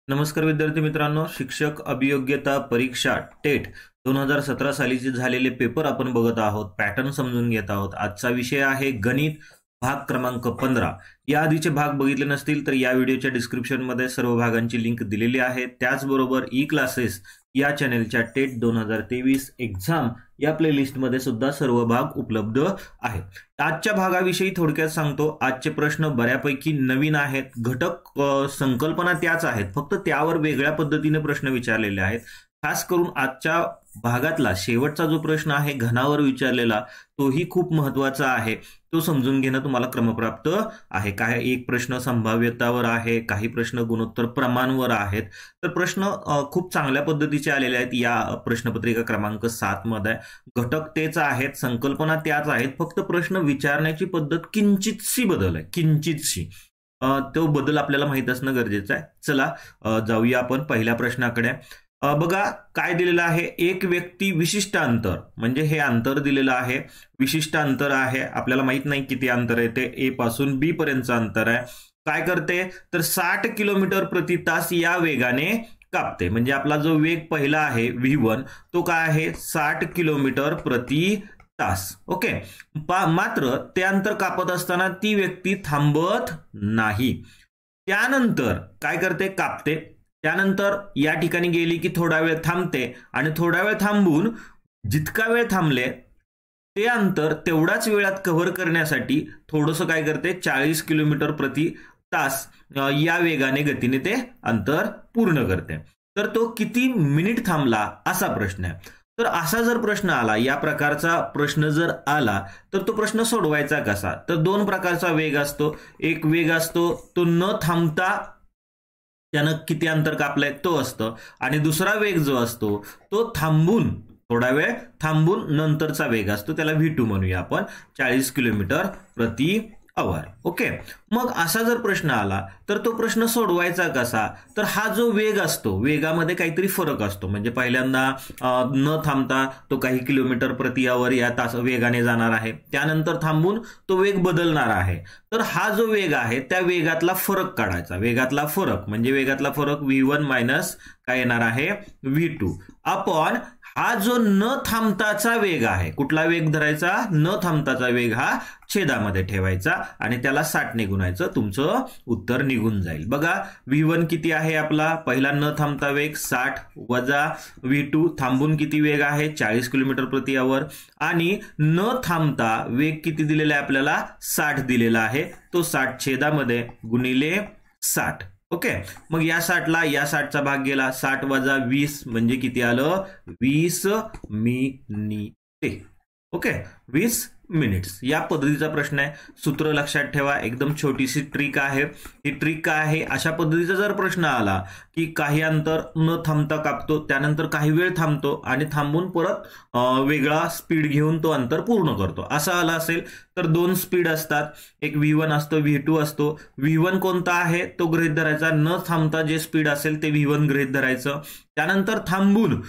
नमस्कार विद्यार्थी मित्रांनो, शिक्षक अभियोग्यता परीक्षा टेट 2017 सालीचे झालेले पेपर आपण बघत आहोत. पॅटर्न समजून घेत आहोत. आजचा विषय आहे गणित भाग क्रमांक 15. या आधीचे भाग बघितले नसतील तर या व्हिडिओच्या डिस्क्रिप्शन मध्ये सर्व भागांची लिंक दिलेली आहे. त्याचबरोबर ई क्लासेस या चॅनेलच्या टेट 2023 एक्झाम या प्लेलिस्ट मध्ये सुद्धा सर्व भाग उपलब्ध आहेत. आजच्या भागाविषयी थोडक्यात सांगतो. आजचे प्रश्न बऱ्यापैकी नवीन आहेत. घटक संकल्पना त्याच आहेत, फक्त त्यावर वेगळ्या पद्धतीने प्रश्न विचारलेले आहेत. खास करून आजच्या भागातला शेवटचा जो प्रश्न आहे घनावर विचारलेला, तोही खूप महत्त्वाचा आहे. तो समजून घेणं तुम्हाला क्रमप्राप्त आहे. काही एक प्रश्न संभाव्यतावर आहे, काही प्रश्न गुणोत्तर प्रमाणवर आहेत. तर प्रश्न खूप चांगल्या पद्धतीचे आलेले आहेत. या प्रश्नपत्रिका क्रमांक 7 मध्ये घटक तेच आहेत, संकल्पना त्याच आहेत, फक्त प्रश्न विचारण्याची पद्धत किंचितशी बदल आहे, किंचितशी. तो बदल आपल्याला माहित असणं गरजेचं आहे. चला जाऊया आपण पहिल्या प्रश्नाकडे. बघा काय दिलेलं आहे. एक व्यक्ती विशिष्ट अंतर, म्हणजे हे अंतर दिलेलं आहे, विशिष्ट अंतर आहे, आपल्याला माहित नाही किती अंतर आहे ते. ए पासून बी पर्यंतचं अंतर आहे. काय करते तर 60 किलोमीटर प्रति तास या वेगाने कापते. म्हणजे आपला जो वेग पहिला आहे V1 तो काय आहे 60 किलोमीटर प्रति तास. ओके. मात्र ते अंतर कापत असताना ती व्यक्ती थांबत नाही. त्यानंतर काय करते, कापते. त्यानंतर या ठिकाणी गेली की थोडा वेळ थांबते आणि थोडा वेळ थांबून जितका वेळ थांबले ते अंतर तेवढाच वेळात कव्हर करण्यासाठी थोडंसं काय करते 40 किलोमीटर प्रति तास या वेगाने गतीने ते अंतर पूर्ण करते. तर तो किती मिनिट थांबला असा प्रश्न आहे. तर असा जर प्रश्न आला, या प्रकारचा प्रश्न जर आला तर तो प्रश्न सोडवायचा कसा. तर दोन प्रकारचा वेग असतो. एक वेग असतो तो न थांबता त्यानं किती अंतर कापलंय तो असतं, आणि दुसरा वेग जो असतो तो थांबून, थोडा वेळ थांबून नंतरचा वेग असतो, त्याला V2 म्हणूया आपण, 40 किलोमीटर प्रति आवर. ओके. मग असा जर प्रश्न आला तर तो प्रश्न सोडवायचा कसा. तर हा जो वेग असतो, वेगामध्ये काहीतरी फरक असतो. म्हणजे पहिल्यांदा न थांबता तो काही किलोमीटर प्रति आवर या तास वेगाने जाणार आहे, त्यानंतर थांबून तो वेग बदलणार आहे. तर हा जो वेग आहे त्या वेगातला फरक काढायचा. वेगातला फरक म्हणजे वेगातला फरक V1 मायनस काय येणार आहे V2 अपॉन हा जो न थांबताचा वेग आहे. कुठला वेग धरायचा, न थांबताचा वेग हा छेदामध्ये ठेवायचा आणि त्याला 60 ने गुणायचं. तुमचं उत्तर निघून जाईल. बघा V1 किती आहे आपला, पहिला न थांबता वेग 60 वजा V2 थांबून किती वेग आहे 40 किलोमीटर प्रति आवर, आणि न थांबता वेग किती दिलेला आहे आपल्याला 60 दिलेला आहे. तो 60 छेदामध्ये गुणिले 60. ओके. मग या 60ला या 60चा भाग गेला, 60 वजा 20 म्हणजे किती आलं 20 मिनिटे. Okay, 20 minutes. या पद्धतीचा प्रश्न आहे. सूत्र लक्षात ठेवा, एकदम छोटीशी ट्रिक आहे. ही ट्रिक काय आहे, अशा पद्धतीचा जर प्रश्न आला की काही अंतर न थांबता कापतो, त्यानंतर काही वेळ थांबतो आणि थांबून परत वेगळा स्पीड घेऊन तो अंतर पूर्ण करतो, असं आला असेल तर दोन स्पीड असतात. एक V1 असतो, V2 असतो. V1 कोणता आहे तो गृहीत धरायचा. न थांबता जे स्पीड असेल ते V1 गृहीत धरायचं. त्यानंतर थांबून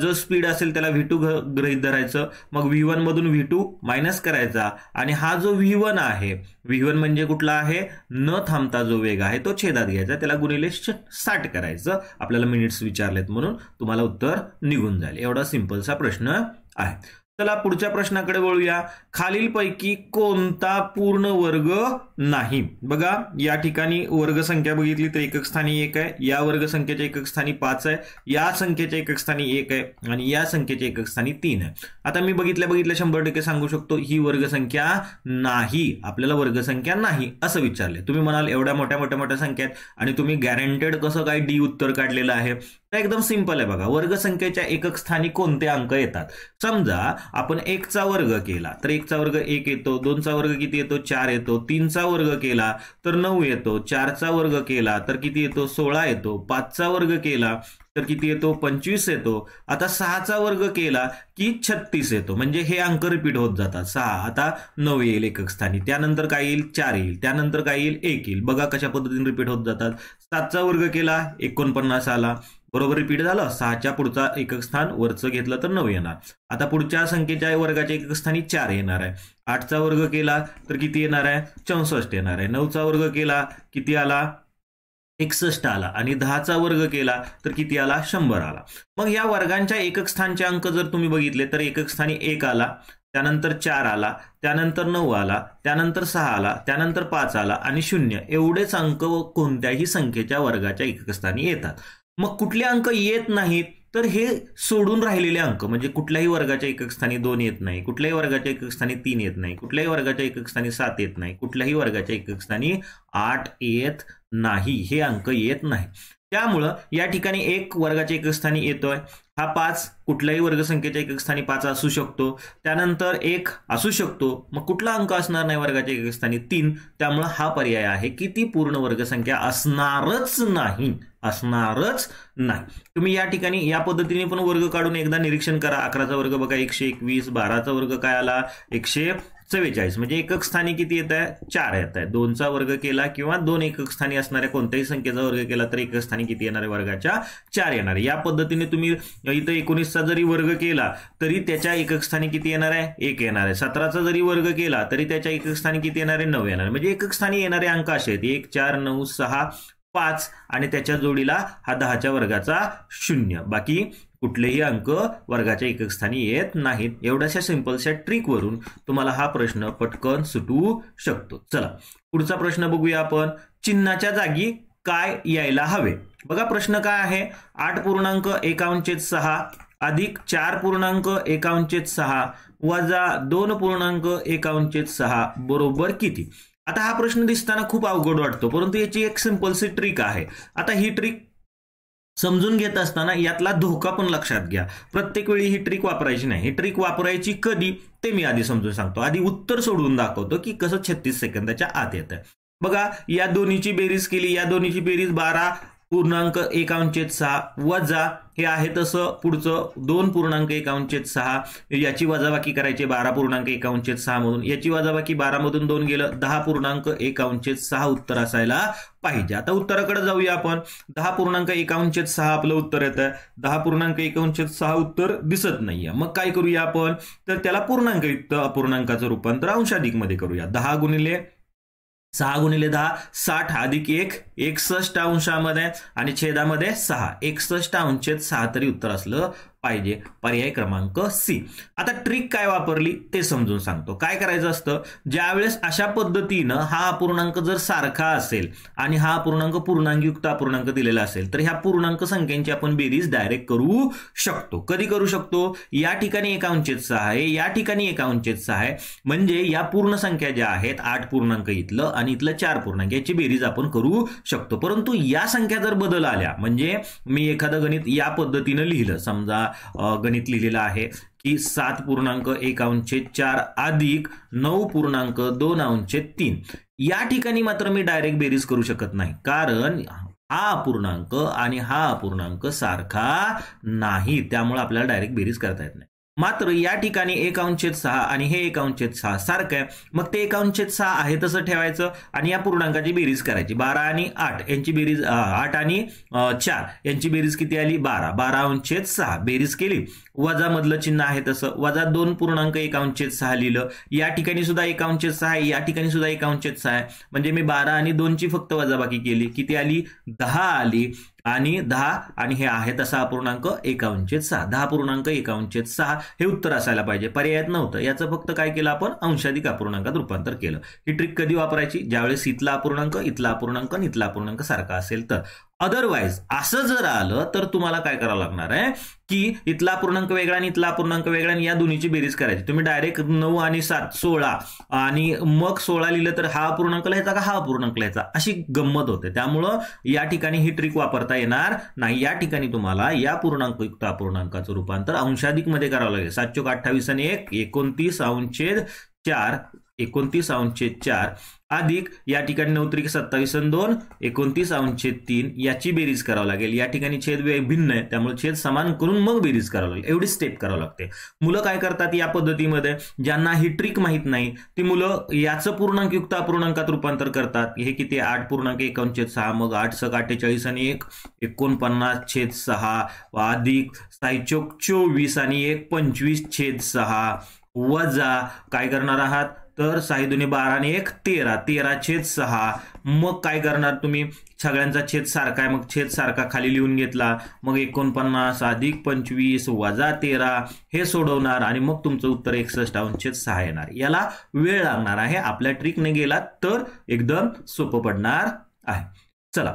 जो स्पीड असेल त्याला V2 गृहीत धरायचं. मग V1 मधून V2 मायनस करायचा आणि हा जो V1 आहे, V1 म्हणजे कुठला आहे, न थांबता जो वेग आहे तो छेदात घ्यायचा, त्याला गुणिले 60 करायचं. आपल्याला मिनिट्स विचारलेत म्हणून तुम्हाला उत्तर निघून जाईल. एवढा सिंपलसा प्रश्न आहे. चला पुढच्या प्रश्नाकडे वळूया. खालीलपैकी कोणता पूर्ण वर्ग नाही. बघा या ठिकाणी वर्ग संख्या बघितली तर एकक स्थानी 1 आहे, या वर्ग संख्येच्या एकक स्थानी 5 आहे, या संख्येच्या एकक स्थानी 1 आहे आणि या संख्येच्या एकक स्थानी 3 आहे. आता मी बघितल्या 100% सांगू शकतो ही वर्ग संख्या नाही. आपल्याला वर्ग संख्या नाही असं विचारले. तुम्ही म्हणाल एवढ्या मोठ्या संख्या आहेत आणि तुम्ही गॅरंटेड कसं काय डी उत्तर काढलेलं आहे. तर एकदम सिंपल आहे. बघा वर्ग संख्येच्या एकक स्थानी कोणते अंक येतात. समजा आपण 1 चा वर्ग केला तर 1 चा वर्ग 1 येतो, 2 चा वर्ग किती येतो 4 येतो, 3 चा वर्ग केला तर 9 येतो, 4 चा वर्ग केला तर किती येतो 16 येतो, 5 चा वर्ग केला तर किती येतो 25 येतो. आता 6 चा वर्ग केला की 36 येतो. म्हणजे हे अंक रिपीट होत जातात. 6 आता 9 येईल एकक स्थानी, त्यानंतर काय येईल 4 येईल, त्यानंतर काय येईल 1 येईल. बघा कशा पद्धतीने रिपीट होत जातात. 7 चा वर्ग केला 49 आला, बरोबर रिपीट झालं. 6च्या पुढचा एकक स्थान वरचं घेतलं तर 9 येणार. आता पुढच्या संख्येच्या वर्गाच्या एकक स्थानी 4 येणार आहे. 8चा वर्ग केला तर किती येणार आहे 64 येणार आहे. 9चा वर्ग केला किती आला 61 आला आणि 10चा वर्ग केला तर किती आला 100 आला. मग या वर्गांच्या एकक स्थानचे अंक जर तुम्ही बघितले तर एकक स्थानी 1 आला, त्यानंतर 4 आला, त्यानंतर 9 आला, त्यानंतर 6 आला, त्यानंतर 5 आला आणि 0 एवढेच अंक कोणत्याही संख्येच्या वर्गाच्या एकक स्थानी येतात. मग कुठले अंक येत नाहीत तर हे सोडून राहिलेले अंक म्हणजे कुठल्याही वर्गाच्या एकक स्थानी 2 येत नाही, कुठल्याही वर्गाच्या एकक स्थानी 3 येत नाही, कुठल्याही वर्गाच्या एकक स्थानी 7 येत नाही, कुठल्याही वर्गाच्या एकक स्थानी 8 येत नाही, हे अंक येत नाही. त्यामुळं या ठिकाणी एक वर्गाच्या एकक स्थानी येतोय हा 5, कुठल्याही वर्गसंख्येच्या एकक स्थानी 5 असू शकतो, त्यानंतर 1 असू शकतो. मग कुठला अंक असणार नाही वर्गाच्या एकक स्थानी 3, त्यामुळे हा पर्याय आहे की ती पूर्ण वर्गसंख्या असणारच नाही. तुम्ही या ठिकाणी या पद्धतीने पण वर्ग काढून एकदा निरीक्षण करा. 11चा वर्ग बघा 121, 12चा वर्ग काय आला 144, म्हणजे एकक स्थानी किती येत आहे 4 येत आहे. 2चा वर्ग केला किंवा 2 एकक स्थानी असणाऱ्या कोणत्याही संख्येचा वर्ग केला तर एकक स्थानी किती येणार आहे वर्गाच्या 4 येणार. या पद्धतीने तुम्ही इथं 19चा जरी वर्ग केला तरी त्याच्या एकक स्थानी किती येणार आहे 1 येणार आहे. 17चा जरी वर्ग केला तरी त्याच्या एकक स्थानी किती येणार आहे 9 येणार. म्हणजे एकक स्थानी येणारे अंक असे आहेत 1, 4, 9, 6, 5 आणि त्याच्या जोडीला हा 10च्या वर्गाचा 0. बाकी कुठलेही अंक वर्गाच्या एकक स्थानी येत नाहीत. एवढ्याशा सिंपलशा ट्रिकवरून तुम्हाला हा प्रश्न पटकन सुटू शकतो. चला पुढचा प्रश्न बघूया आपण. चिन्हाच्या जागी काय यायला हवे. बघा प्रश्न काय आहे 8.51/6 अधिक 4.51/6 वजा 2.51/6 बरोबर किती. आता हा प्रश्न दिसताना खूप अवघड वाटतो परंतु याची एक सिंपलसी ट्रिक आहे. आता ही ट्रिक समजून घेत असताना यातला धोका पण लक्षात घ्या. प्रत्येक वेळी ही ट्रिक वापरायची नाही. ही ट्रिक वापरायची कधी ते मी आधी समजून सांगतो. आधी उत्तर सोडवून दाखवतो की कसं 36 सेकंदाच्या आत येतं. बघा या दोन्हीची बेरीज केली, या दोन्हीची बेरीज 12.51/6 वजा हे आहे तसं पुढचं 2.51/6 याची वजाबाकी करायची 12.51/6 मधून, याची वजाबाकी 12 मधून 2 गेलं 10.51/6 उत्तर असायला पाहिजे. आता उत्तराकडे जाऊया आपण. 10.51/6 आपलं उत्तर येतं. 10.51/6 उत्तर दिसत नाहीये. मग काय करूया आपण तर त्याला पूर्णांकयुक्त अपूर्णांकाचं रूपांतर अंशाधिक मध्ये करूया. 10 गुणिले 6 गुणिले 10 60 अधिक 1 61 अंशामध्ये आणि छेदामध्ये 6 61/6 तरी उत्तर असलं पाहिजे. पर्याय क्रमांक सी. आता ट्रिक काय वापरली ते समजून सांगतो. काय करायचं असतं ज्यावेळेस अशा पद्धतीनं हा अपूर्णांक जर सारखा असेल आणि हा अपूर्णांक पूर्णांकयुक्त अपूर्णांक दिलेला असेल तर ह्या पूर्णांक संख्यांची आपण बेरीज डायरेक्ट करू शकतो. कधी करू शकतो या ठिकाणी 1/6 आहे, या ठिकाणी 1/6 आहे, म्हणजे या पूर्ण संख्या ज्या आहेत 8 पूर्णांक इथलं आणि इथलं 4 पूर्णांक याची बेरीज आपण करू शकतो. परंतु या संख्या जर बदल आल्या म्हणजे मी एखादं गणित या पद्धतीनं लिहिलं, समजा गणित लिहिलेलं आहे की 7.1/4 अधिक 9.2/3 या ठिकाणी मात्र मी डायरेक्ट बेरीज करू शकत नाही कारण हा अपूर्णांक आणि हा अपूर्णांक सारखा नाही, त्यामुळे आपल्याला डायरेक्ट बेरीज करता येत नाही. मात्र या ठिकाणी 1/6 आणि हे 1/6 सारखं आहे, मग ते 1/6 आहे तसं ठेवायचं आणि या पूर्णांकाची बेरीज करायची. 12 आणि 8 यांची बेरीज 8 आणि 4 यांची बेरीज किती आली 12. 12/6 बेरीज केली, वजा मधलं चिन्ह आहे तसं वजा 2.1/6 लिहिलं. या ठिकाणी सुद्धा 1/6 आहे, या ठिकाणी सुद्धा 1/6 आहे, म्हणजे मी 12 आणि 2ची फक्त वजाबाकी केली, किती आली 10 आली आणि 10 आणि हे आहे तसा अपूर्णांक 1/6. 10.1/6 हे उत्तर असायला पाहिजे. पर्यायात नव्हतं, याचं फक्त काय केलं आपण अंशाधिक अपूर्णांकात रूपांतर केलं. ही ट्रिक कधी वापरायची ज्यावेळेस इथला अपूर्णांक इथला अपूर्णांक आणि इथला अपूर्णांक सारखा असेल तर. अदरवाईज असं जर आलं तर तुम्हाला काय करावं लागणार आहे की इथला अपूर्णांक वेगळा आणि इथला अपूर्णांक वेगळा आणि या दोन्हीची बेरीज करायची. तुम्ही डायरेक्ट 9 आणि 7 16 आणि मग 16 लिहिलं तर हा अपूर्णांक लिहायचा का हा अपूर्णांक लिहायचा अशी गंमत होते. त्यामुळं या ठिकाणी ही ट्रिक वापरता येणार नाही. या ठिकाणी तुम्हाला या पूर्णांकयुक्त अपूर्णांकाचं रूपांतर अंशाधिक मध्ये करावं लागेल. 7×28 आणि 1 29/4 29/4 अधिक या ठिकाणी 9×27 आणि 2 29/3 याची बेरीज करावं लागेल. या ठिकाणी छेद भिन्न आहे त्यामुळे छेद समान करून मग बेरीज करावं लागेल. एवढी स्टेप करावं लागते. मुलं काय करतात या पद्धतीमध्ये ज्यांना ही ट्रिक माहित नाही ती मुलं याचं पूर्णांकयुक्त अपूर्णांकात रूपांतर करतात. हे किती 8.1/6 मग 8×48 आणि 1 49/6 अधिक 6×24 आणि 1 25/6 वजा काय करणार आहात तर 6 दुनी 12 आणि 1 13, 13/6. मग काय करणार तुम्ही, सगळ्यांचा छेद सारखा आहे, मग छेद सारखा खाली लिहून घेतला. मग 49 अधिक 25 वजा 13 हे सोडवणार आणि मग तुमचं उत्तर 61/6 येणार. याला वेळ लागणार आहे, आपल्या ट्रिकने गेला तर एकदम सोपं पडणार आहे. चला,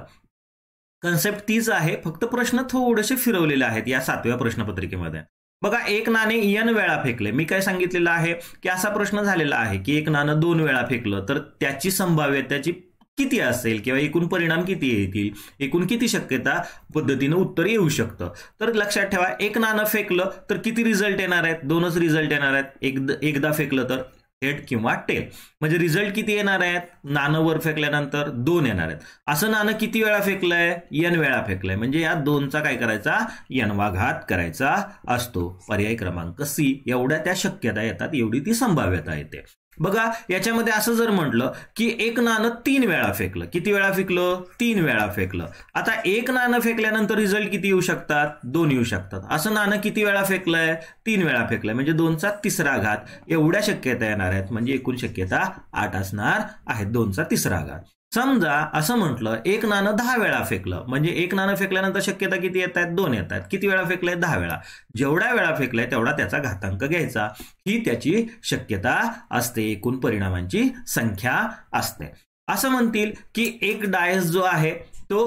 कन्सेप्ट तीच आहे, फक्त प्रश्न थोडेसे फिरवलेले आहेत या 7व्या प्रश्नपत्रिकेमध्ये. बघा, एक नाणे n वेळा फेकले. मी काय सांगितलेलं आहे की असा प्रश्न झालेला आहे की एक नाणं 2 वेळा फेकलं तर त्याची संभाव्यताची किती असेल किंवा एकूण परिणाम किती येतील, एकूण किती शक्यता पद्धतीनं उत्तर येऊ शकतं. तर लक्षात ठेवा, एक नाणं फेकलं तर किती रिझल्ट येणार आहेत, 2च रिझल्ट येणार आहेत. एकदा फेकलं तर हेड किंवा टेल, म्हणजे रिझल्ट किती येणार आहेत, नाणं वर फेकल्यानंतर 2 येणार आहेत. असं नाणं किती वेळा फेकलंय, n वेळा फेकलंय, म्हणजे या 2चा काय करायचा, n घात करायचा असतो. पर्याय क्रमांक C. एवढ्या त्या शक्यता येतात, एवढी ती संभाव्यता येते. बघा, याच्यामध्ये असं जर म्हटलं की एक नाणं 3 वेळा फेकलं, किती वेळा फेकलं, 3 वेळा फेकलं. आता एक नाणं फेकल्यानंतर रिझल्ट किती येऊ शकतात, 2 येऊ शकतात. असं नाणं किती वेळा फेकलंय, 3 वेळा फेकलंय, म्हणजे 2चा तिसरा घात. एवढ्या शक्यता येणार आहेत, म्हणजे एकूण शक्यता 8 असणार आहेत, 2चा तिसरा घात. समजा असं म्हटलं एक नाणं 10 वेळा फेकलं, म्हणजे एक नाणं फेकल्यानंतर शक्यता किती येत आहेत, 2 येत आहेत. किती वेळा फेकलंय, 10 वेळा. जेवढ्या वेळा फेकलंय तेवढा त्याचा घातांक घ्यायचा, ही त्याची शक्यता असते, एकूण परिणामांची संख्या असते. असं म्हणतील की एक डायस जो आहे तो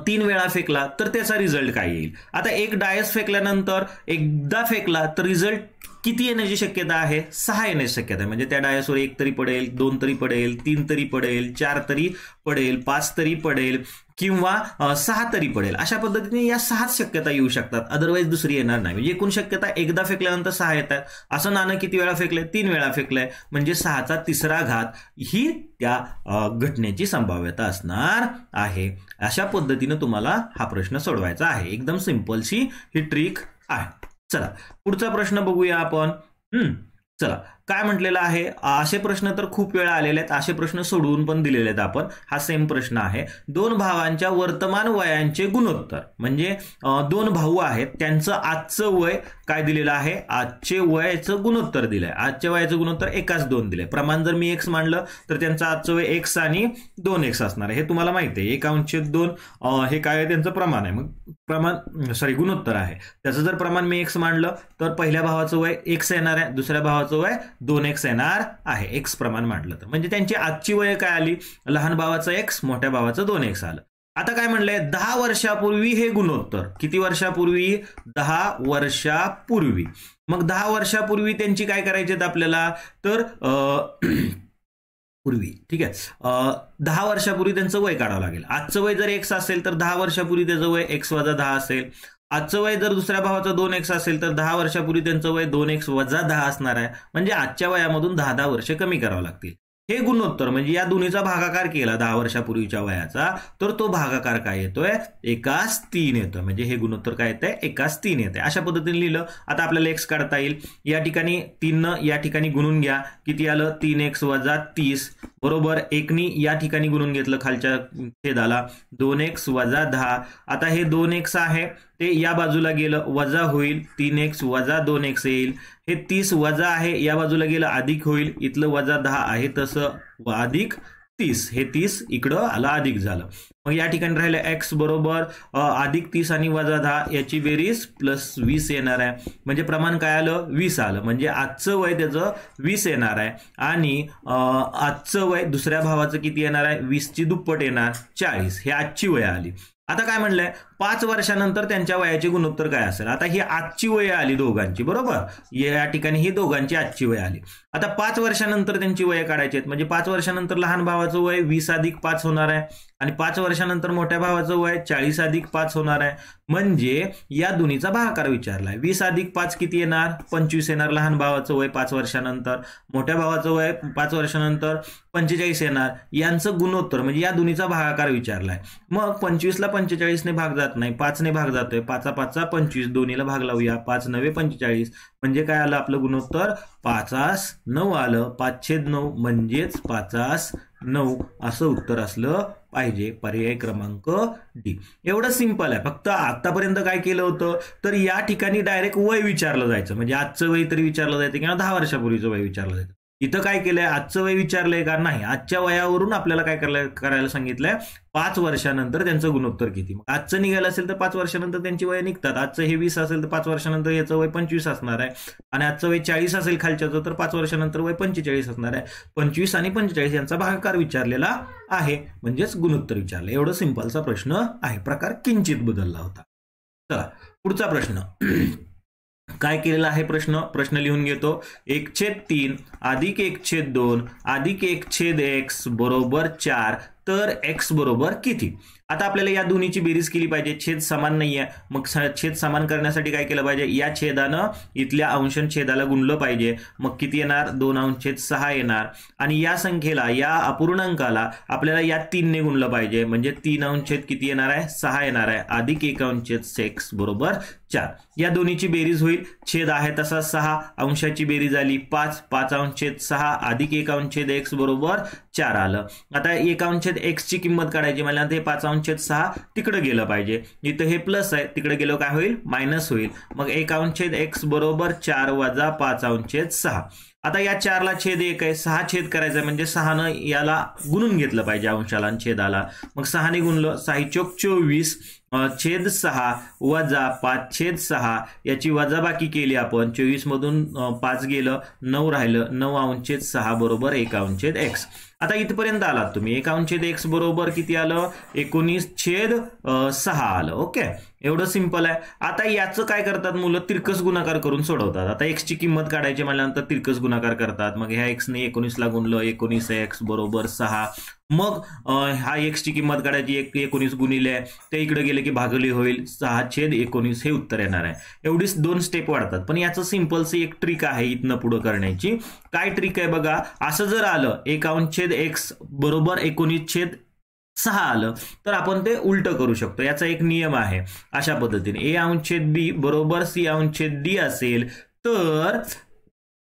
3 वेळा फेकला तर त्याचा रिझल्ट काय येईल. आता एक डायस फेकल्यानंतर एकदा फेकला तर रिझल्ट किती येण्याची शक्यता आहे, 6 येण्याची शक्यता आहे. म्हणजे त्या डायसवर 1 तरी पडेल, 2 तरी पडेल, 3 तरी पडेल, 4 तरी पडेल, 5 तरी पडेल किंवा 6 तरी पडेल. अशा पद्धतीने या 6 शक्यता येऊ शकतात, अदरवाईज दुसरी येणार नाही. म्हणजे एकूण शक्यता एकदा फेकल्यानंतर 6 येतात. असं नाणं किती वेळा फेकलंय, 3 वेळा फेकलंय, म्हणजे 6चा तिसरा घात ही त्या घटनेची संभाव्यता असणार आहे. अशा पद्धतीने तुम्हाला हा प्रश्न सोडवायचा आहे. एकदम सिंपलशी ही ट्रिक आहे. चला, पुढचा प्रश्न बघूया आपण. चला, काय म्हटलेलं आहे, असे प्रश्न तर खूप वेळा आलेले आहेत, असे प्रश्न सोडवून पण दिलेले आहेत आपण. हा सेम प्रश्न आहे. 2 भावांच्या वर्तमान वयांचे गुणोत्तर, म्हणजे 2 भाऊ आहेत, त्यांचं आजचं वय काय दिलेलं आहे, आजचे वयाचं गुणोत्तर दिलंय. आजच्या वयाचं गुणोत्तर 1:2 दिलंय. प्रमाण जर मी x मानलं तर त्यांचं आजचं वय x आणि 2x असणार आहे, हे तुम्हाला माहिती आहे. 1/2 हे काय आहे, त्यांचं प्रमाण आहे. मग गुणोत्तर आहे. त्याचं जर प्रमाण मी x मानलं तर पहिल्या भावाचं वय x येणार आहे, दुसऱ्या भावाचं वय 2x येणार आहे, x प्रमाण मांडलं तर. म्हणजे त्यांची आजची वय काय आली, लहान भावाचं x, मोठ्या भावाचं 2x आलं. आता काय म्हणलंय, 10 वर्षापूर्वी हे गुणोत्तर, किती वर्षापूर्वी, 10 वर्षापूर्वी. मग 10 वर्षापूर्वी त्यांची काय करायची आपल्याला तर पूर्वी, ठीक आहे, 10 वर्षापूर्वी त्यांचं वय काढावं लागेल. आजचं वय जर x असेल तर 10 वर्षापूर्वी त्याचं वय x - 10 असेल. आजचं वय जर दुसऱ्या भावाचं 2x असेल तर 10 वर्षापूर्वी त्यांचं वय 2x - 10 असणार आहे. म्हणजे आजच्या वयामधून 10 वर्ष कमी करावं लागतील. हे गुणोत्तर म्हणजे या दोन्हीचा भागाकार केला 10 वर्षापूर्वीच्या वयाचा, तर तो भागाकार काय येतोय, 1/3 येतोय. म्हणजे हे गुणोत्तर काय येतंय, 1/3 येते. अशा पद्धतीने लिहिलं. आता आपल्याला x काढता येईल. या ठिकाणी 3 या ठिकाणी गुणून घ्या, किती आलं, 3x - 30 बरोबर. 1 या ठिकाणी गुणून घेतलं खालच्या छेदाला, 2x - 10. आता हे 2x आहे ते या बाजूला गेलं, वजा होईल, 3x - 2x येईल. हे 30 वजा आहे, या बाजूला गेलं, अधिक होईल, इथलं -10 आहे तसं अधिक 30, हे 30 इकडं आलं, अधिक झालं. मग या ठिकाणी राहिलं x बरोबर अधिक 30 आणि -10 याची बेरीज +20 येणार आहे. म्हणजे प्रमाण काय आलं, 20 आलं. म्हणजे आजचं वय त्याचं 20 येणार आहे आणि आजचं वय दुसऱ्या भावाचं किती येणार आहे, 20ची दुप्पट येणार, 40. हे आजची वय आली. आता काय म्हणलंय, 5 वर्षानंतर त्यांच्या वयाचे गुणोत्तर काय असेल. आता ही आजची वय आली दोघांची, बरोबर. या ठिकाणी ही दोघांची आजची वय आली. आता 5 वर्षानंतर त्यांची वय काढायची आहेत. म्हणजे 5 वर्षानंतर लहान भावाचं वय 20 + 5 होणार आहे आणि 5 वर्षानंतर मोठ्या भावाचं वय 40 + 5 होणार आहे. म्हणजे या दोन्हीचा भागाकार विचारलाय. 20 + 5 किती येणार, 25 येणार. लहान भावाचं वय 5 वर्षानंतर, मोठ्या भावाचं वय 5 वर्षानंतर 45 येणार. यांचं गुणोत्तर म्हणजे या दोन्हीचा भागाकार विचारलाय. मग 25ला 45ने भाग जात जात नाही, 5 ने भाग जातोय, 5 5 25, दोन्हीला भाग लावूया, 5 9 45, म्हणजे काय आलं आपलं गुणोत्तर 5/9 आलं, 5/9 म्हणजेच 5/9 असं उत्तर असलं पाहिजे. पर्याय क्रमांक डी. एवढं सिंपल आहे. फक्त आतापर्यंत काय केलं होतं तर या ठिकाणी डायरेक्ट वय विचारलं जायचं, म्हणजे आजचं वय तरी विचारलं जायचं किंवा 10 वर्षापूर्वीचं वय विचारलं जायचं. इथं काय केलंय, आजचं वय विचारलंय का नाही, आजच्या वयावरून आपल्याला काय करायला सांगितलंय, 5 वर्षानंतर त्यांचं गुणोत्तर किती. मग आजचं निघालं असेल तर 5 वर्षानंतर त्यांची वय निघतात. आजचं हे 20 असेल तर 5 वर्षानंतर याचं वय 25 असणार आहे, आणि आजचं वय 40 असेल खालच्याचं तर 5 वर्षानंतर वय 45 असणार आहे. 25 आणि 45 यांचा भागाकार विचारलेला आहे, म्हणजेच गुणोत्तर विचारलं. एवढं सिंपलचा प्रश्न आहे. प्रकार किंचित बदलला होता. चला पुढचा प्रश्न काय केलेला आहे. प्रश्न लिहून घेतो. 1/3 अधिक 1/2 अधिक 1/x बरोबर 4, तर x बरोबर किती. आता आपल्याला या दोन्हीची बेरीज केली पाहिजे. छेद समान नाहीये, मग छेद समान करण्यासाठी काय केलं पाहिजे, या छेदानं इथल्या अंशन छेदाला गुणलं पाहिजे. मग किती येणार, 2/6 येणार, आणि या संख्येला, या अपूर्णांकाला आपल्याला या 3 ने गुणलं पाहिजे, म्हणजे 3/6 किती येणार आहे, 6 येणार आहे, अधिक 1/6 बरोबर 4. या दोन्हीची बेरीज होईल. छेद आहे तसा 6, अंशाची बेरीज आली 5, 5/6 अधिक 1/x बरोबर 4 आलं. आता 1/x ची किंमत काढायची मला, ते 5/6 तिकडे गेलं पाहिजे. इथं हे प्लस आहे, तिकडे गेलो काय होईल, मायनस होईल. मग 1/x बरोबर 4 वजा 5/6. आता या 4 ला छेद 1 आहे, 6 छेद करायचा म्हणजे 6 न याला गुणून घेतलं पाहिजे अंशाला आणि छेदाला. मग 6 ने गुणलं, 6 चोक 24 छेद 6 वजा 5/6, याची वजाबाकी केली आपण. 24 मधून 5 गेलं, 9 राहिलं, 9/6 बरोबर 1/x. आता इथपर्यंत आलात तुम्ही. 1/x बरोबर किती आलं, 19/6 आलं. ओके, एवढं सिंपल आहे. आता याचं काय करतात मुलं, तिरकस गुणाकार करून सोडवतात. आता x ची किंमत काढायची म्हणल्यानंतर तिरकस गुणाकार करतात. मग ह्या x ने 19 ला गुणलं, 19x बरोबर 6. मग हा x ची किंमत काढायची, 19 गुणिले ते इकडे गेले की भागले होईल, 6/19 हे उत्तर येणार आहे. एवढीच 2 स्टेप वाढतात. पण याचं सिंपलचं एक ट्रिक आहे इथनं पुढे करण्याची. काय ट्रिक आहे बघा, असं जर आलं 1/x बरोबर 19/6 आलं तर आपण ते उलट करू शकतो. याचा एक नियम आहे अशा पद्धतीने. a/b बरोबर c/d असेल तर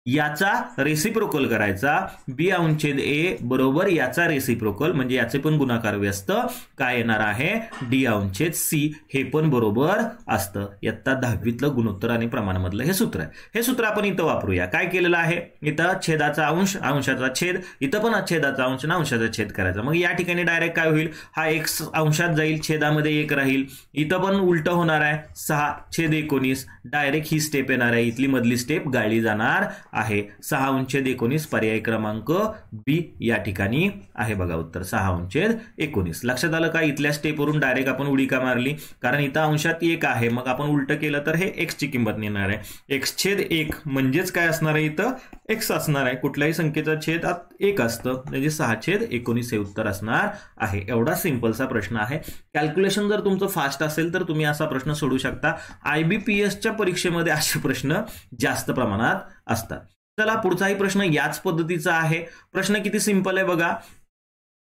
याचा रेसिप्रोकल करायचा, b/a बरोबर याचा रेसिप्रोकल, म्हणजे याचे पण गुणाकार व्यस्त काय येणार आहे, d/c, हे पण बरोबर असतं. इयत्ता 10वीतलं गुणोत्तर आणि प्रमाणामधलं हे सूत्र आहे. हे सूत्र आपण इथं वापरूया. काय केलेलं आहे, इथं छेदाचा अंश, अंशाचा छेद, इथं पण छेदाचा अंश आणि अंशाचा छेद करायचा. मग या ठिकाणी डायरेक्ट काय होईल, हा x अंशात जाईल, छेदामध्ये 1 राहील. इथं पण उलट होणार आहे, 6/19 डायरेक्ट ही स्टेप येणार आहे, इथली मधली स्टेप गाळली जाणार आहे. 6/19 पर्याय क्रमांक बी या ठिकाणी आहे. बघा उत्तर 6/19. लक्षात आलं का, इथल्या स्टेपवरून डायरेक्ट आपण उडी का मारली, कारण इथं अंशात 1 आहे, मग आपण उलट केलं तर हे x ची किंमत येणार आहे. x/1 म्हणजेच काय असणार आहे, इथं x असणार आहे. कुठल्याही संख्येचा छेद 1 असतं, म्हणजे 6/19 हे उत्तर असणार आहे. एवढा सिंपलचा प्रश्न आहे. कॅल्क्युलेशन जर तुमचं फास्ट असेल तर तुम्ही असा प्रश्न सोडू शकता. IBPSच्या परीक्षेमध्ये असे प्रश्न जास्त प्रमाणात असतात. चला पुढचाही प्रश्न याच पद्धतीचा आहे. प्रश्न किती सिंपल आहे बघा.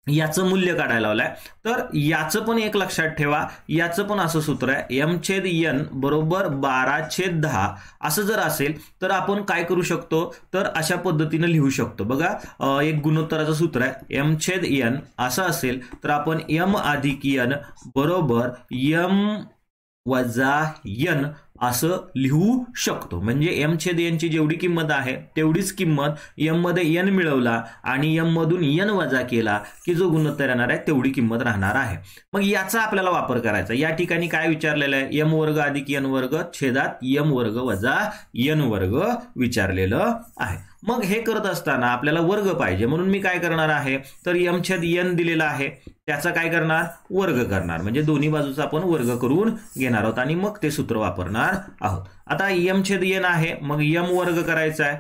याचं मूल्य काढायला लावलंय, तर याचं पण एक लक्षात ठेवा. याचं पण असं सूत्र आहे, m/n बरोबर 12/10 असं जर असेल तर आपण काय करू शकतो, तर अशा पद्धतीने लिहू शकतो. बघा एक गुणोत्तराचं सूत्र आहे, m/n असं असेल तर आपण m अधिक n बरोबर m वजा n असं लिहू शकतो. म्हणजे m/n ची जेवढी किंमत आहे तेवढीच किंमत m मध्ये n मिळवला आणि m मधून n वजा केला की जो गुणोत्तर येणार आहे तेवढी किंमत राहणार आहे. मग याचा आपल्याला वापर करायचा. या ठिकाणी काय विचारलेलं आहे, m वर्ग अधिक n वर्ग छेदात m वर्ग वजा n वर्ग विचारलेलं आहे. मग हे करत असताना आपल्याला वर्ग पाहिजे, म्हणून मी काय करणार आहे, तर m/n दिलेला आहे, त्याचा काय करणार, वर्ग करणार. म्हणजे दोन्ही बाजूचा आपण वर्ग करून घेणार आहोत आणि मग ते सूत्र वापरणार आहोत. आता m/n आहे, मग m वर्ग करायचा आहे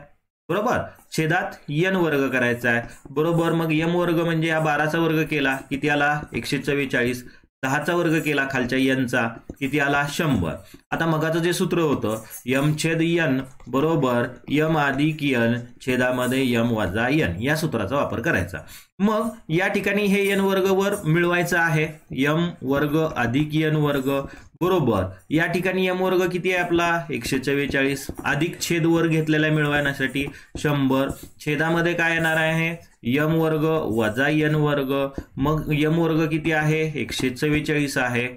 बरोबर, छेदात n वर्ग करायचा आहे बरोबर. मग m वर्ग म्हणजे या 12चा वर्ग केला किती आला, 144. 10चा वर्ग केला खालच्या n चा किती आला, 100. आता मगाचं जे सूत्र होतं m/n बरोबर m अधिक n छेदामध्ये m वजा n, या सूत्राचा वापर करायचा. मग या ठिकाणी हे n वर्ग वर मिळवायचं आहे, m वर्ग अधिक n वर्ग बरोबर. या ठिकाणी यम वर्ग किती आहे आपला 144 अधिक छेद वर घेतलेला मिळवण्यासाठी 100. छेदामध्ये काय येणार आहे यम वर्ग वजा एन वर्ग. मग यम वर्ग किती आहे 144 आहे.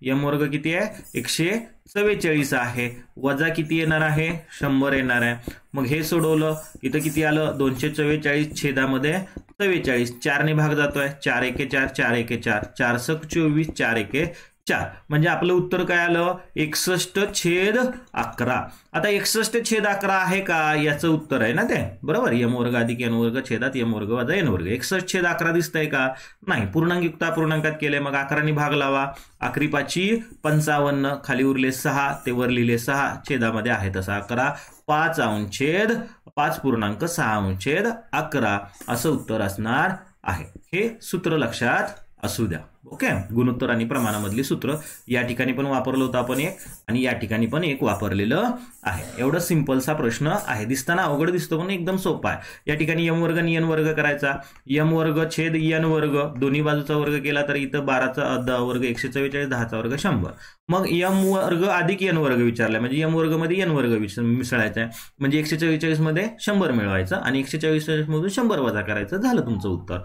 यम वर्ग किती आहे 144 आहे. वजा किती येणार आहे 100 येणार आहे. मग हे सोडवलं इथं किती आलं 244 छेदामध्ये 44 4 ने भाग जातोय 4 एके 4 4 एके 4 4 सक 24 4 एके 4 म्हणजे आपलं उत्तर काय आलं 61/11. आता 61/11 आहे का याचं उत्तर आहे ना ते बरोबर. यम वर्ग अधिक एन वर्ग छेदात यम वर्ग वजा एन वर्ग 61/11 दिसतंय का नाही. पूर्णांकयुक्त अपूर्णांकात केले मग 11 भाग लावा. 11 पाची 55 खाली उरले 6 ते वर लिहिले 6 छेदामध्ये आहे तसा 11 5/6/11 असं उत्तर असणार आहे. हे सूत्र लक्षात असू द्या. ओके. गुणोत्तर आणि प्रमाणामधली सूत्र या ठिकाणी पण वापरलं होतं आपण एक आणि या ठिकाणी पण एक वापरलेलं आहे. एवढं सिंपलसा प्रश्न आहे. दिसताना अवघड दिसतो पण एकदम सोपा आहे. या ठिकाणी यम वर्ग आणि एन वर्ग करायचा. यम वर्ग छेद एन वर्ग दोन्ही बाजूचा वर्ग केला तर इथं 12चा वर्ग 144 10चा वर्ग 100. मग यम वर्ग अधिक एन वर्ग विचारलाय म्हणजे यम वर्ग मध्ये एन वर्ग मिसळायचा आहे म्हणजे 144 मध्ये 100 मिळवायचं आणि 144 मधून 100 वजा करायचं झालं तुमचं उत्तर.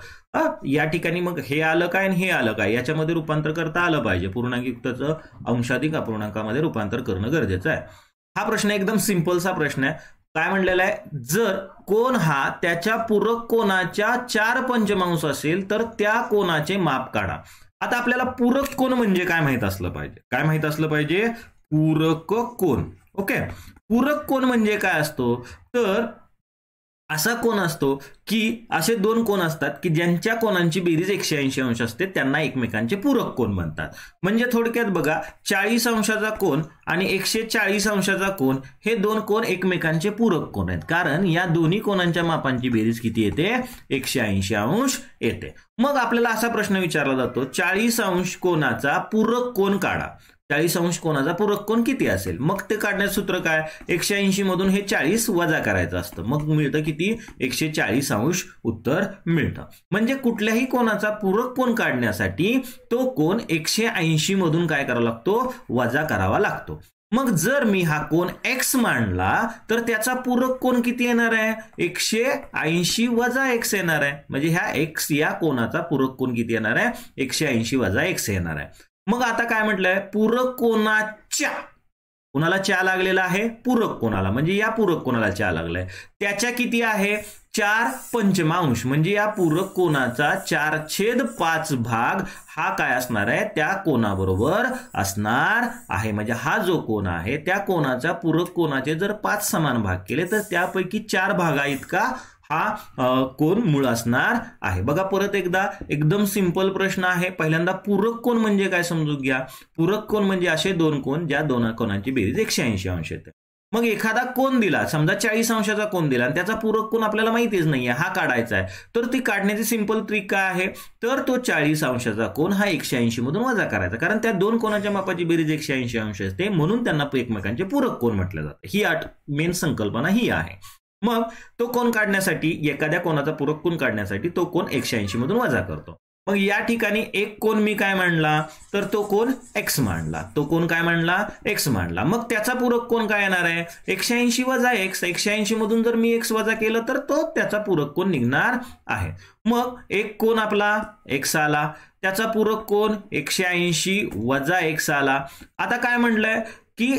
या ठिकाणी मग हे आलं काय आणि हे आलं काय याच्यामध्ये रूपांतर करता आलं पाहिजे. पूर्णांकयुक्ताचं अंशाधिक अपूर्णांकामध्ये रूपांतर करणं गरजेचं आहे. हा प्रश्न एकदम सिंपलसा प्रश्न आहे. काय म्हणलेला आहे जर कोन हा त्याच्या पूरक कोनाच्या 4 पंचमांश असेल तर त्या कोनाचे माप काढा. आता आपल्याला पूरक कोन म्हणजे काय माहित असलं पाहिजे. काय माहित असलं पाहिजे पूरक कोन. ओके. पूरक कोन म्हणजे काय असतो तर असा कोन असतो की असे दोन कोन असतात की ज्यांच्या कोनांची बेरीज 180 अंश असते त्यांना एकमेकांचे पूरक कोन म्हणतात. म्हणजे थोडक्यात बघा 40 अंशाचा कोन आणि 140 अंशाचा कोन हे दोन कोन एकमेकांचे पूरक कोन आहेत कारण या दोन्ही कोनांच्या मापांची बेरीज किती येते 180 अंश येते. मग आपल्याला असा प्रश्न विचारला जातो 40 अंश कोनाचा पूरक कोन काढा. 40 अंश कोनाचा पूरक कोन किती असेल. मग ते काढण्याचं सूत्र काय 180 मधून हे 40 वजा करायचं असतं मग मिळतं किती 140 अंश उत्तर मिळतं. म्हणजे कुठल्याही कोनाचा पूरक कोन काढण्यासाठी तो कोन 180 मधून काय करावा लागतो वजा करावा लागतो. मग जर मी हा कोन x मांडला तर त्याचा पूरक कोन किती येणार आहे 180 वजा x येणार आहे. म्हणजे ह्या x या कोनाचा पूरक कोन किती येणार आहे 180 वजा x येणार आहे. मग आता काय म्हटलंय पूरक कोनाच्या कोणाला च्या लागलेला आहे पूरक कोणाला म्हणजे या पूरक कोणाला च्या लागलाय त्याच्या किती आहे 4 पंचमांश म्हणजे या पूरक कोनाचा 4/5 भाग हा काय असणार आहे त्या कोनाबरोबर असणार आहे. म्हणजे हा जो कोन आहे त्या कोनाच्या पूरक कोनाचे जर 5 समान भाग केले तर त्यापैकी 4 भागा इतका हा कोन मूळ असणार आहे. बघा परत एकदा एकदम सिंपल प्रश्न आहे. पहिल्यांदा पूरक कोन म्हणजे काय समजून घ्या. पूरक कोन म्हणजे असे दोन कोन ज्या दोन कोनांची बेरीज 180 अंश येते. मग एखादा कोन दिला समजा 40 अंशाचा कोन दिला आणि त्याचा पूरक कोन आपल्याला माहितीच नाहीये हा काढायचा आहे तर ती काढण्याची सिंपल ट्रिक काय आहे तर तो 40 अंशाचा कोन हा 180 मधून वजा करायचा कारण त्या दोन कोनाच्या मापाची बेरीज 180 अंश असते म्हणून त्यांना एकमेकांचे पूरक कोन म्हटलं जातं. ही मेन संकल्पना ही आहे. मग तो कोन काढण्यासाठी एखाद्या कोनाचा पूरक कोन काढण्यासाठी तो कोन 180 मधून वजा करतो. मग या ठिकाणी एक कोन मी काय मांडला तर तो कोन x मांडला. तो कोन काय मांडला x मांडला. मग त्याचा पूरक कोन काय येणार आहे 180 वजा x. 180 मधून जर मी x वजा केलं तर तो त्याचा पूरक कोन निघणार आहे. मग एक कोन आपला x आला त्याचा पूरक कोन 180 वजा x आला. आता काय म्हटलंय की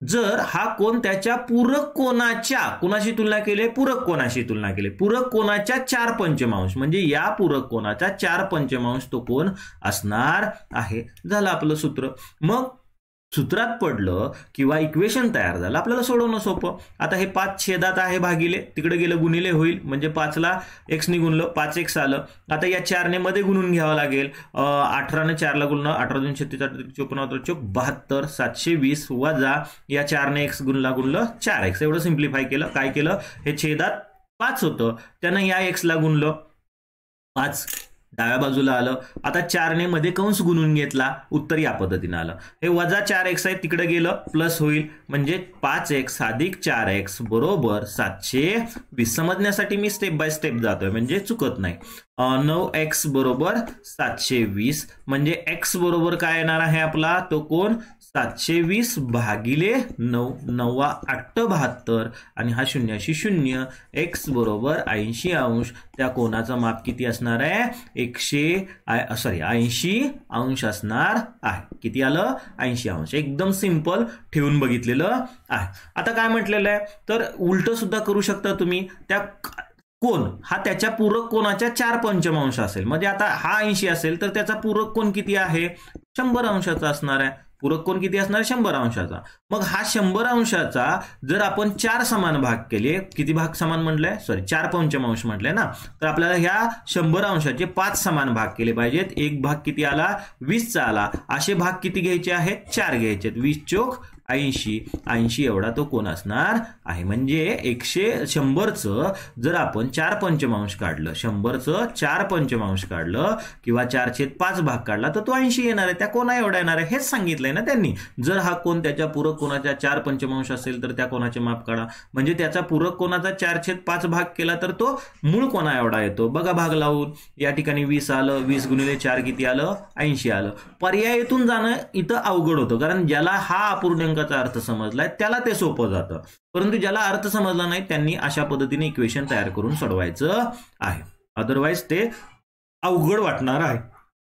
जर हा कोन त्याच्या पूरक कोनाच्या कोणाशी तुलना केली पूरक कोनाशी तुलना केली पूरक कोनाच्या 4 पंचमांश म्हणजे या पूरक कोनाच्या 4 पंचमांश तो कोन असणार आहे. झालं आपलं सूत्र. मग सूत्रात पडलं किंवा इक्वेशन तयार झालं आपल्याला सोडवणं सोपं. आता हे 5 छेदात आहे भागिले तिकडे गेलं गुणिले होईल म्हणजे 5 ला x ने गुणलं 5x आलं. आता या 4 ने मध्ये गुणून घ्यावं लागेल 18 ने 4 ला गुणलं 18 2 36 54 72 720 वजा या 4 ने x गुणलं 4x एवढं सिंप्लिफाय केलं. काय केलं हे छेदात 5 होतं त्यानं या x ला गुणलं 5 डाव्या बाजूला आलं. आता 4ने मध्ये कंस गुणून घेतला, उत्तर या पद्धतीने आलं. हे वजा 4x आहे तिकडे गेलं प्लस होईल, म्हणजे 5x अधिक 4x बरोबर 720. समजण्यासाठी मी स्टेप बाय स्टेप जातोय म्हणजे चुकत नाही. 9x बरोबर 720, म्हणजे x बरोबर काय येणार आहे आपला, तो कोण 720 भागिले 9, 9×8 = 72 आणि हा शून्याशी शून्य. x बरोबर 80 अंश. त्या कोणाचं माप किती असणार आहे, 80 अंश असणार आहे. किती आलं, 80 अंश. एकदम सिंपल ठेवून बघितलेलं आहे. आता काय म्हटलेलं आहे, तर उलट सुद्धा करू शकता तुम्ही. त्या कोण हा त्याच्या पूरक कोणाच्या 4 पंचमांश असेल, म्हणजे आता हा 80 असेल तर त्याचा पूरक कोण किती आहे, 100 अंशाचा असणार आहे. पूरक कोण किती असणार, 100 अंशाचा. मग हा 100 अंशाचा जर आपण 4 समान भाग केले, किती भाग समान म्हटलंय, 4 पंचमांश म्हटलंय ना, तर आपल्याला ह्या 100 अंशाचे 5 समान भाग केले पाहिजेत. एक भाग किती आला, 20चा आला. असे भाग किती घ्यायचे आहेत, 4 घ्यायचे. 20 चोक 80 एवढा तो कोण असणार आहे. म्हणजे 100चं जर आपण 4 पंचमांश काढलं, 100चं 4 पंचमांश काढलं किंवा 4/5 भाग काढला तर तो 80 येणार आहे. त्या कोणा एवढा येणार आहे हेच सांगितलंय ना त्यांनी. जर हा कोण त्याच्या पूरक कोणाच्या 4 पंचमांश असेल तर त्या कोणाचे माप काढा, म्हणजे त्याचा पूरक कोणाचा 4/5 भाग केला तर तो मूळ कोणा एवढा येतो. बघा भाग लावून, या ठिकाणी 20 आलं, 20 × 4 किती आलं, 80 आलं. पर्यायातून जाणं इथं अवघड होतं, कारण ज्याला हा अपूर्णांक अर्थ समजलाय त्याला ते सोपं जातं, परंतु ज्याला अर्थ समजला नाही त्यांनी अशा पद्धतीने इक्वेशन तयार करून सोडवायचं आहे. अदरवाइज ते अवघड वाटणार आहे.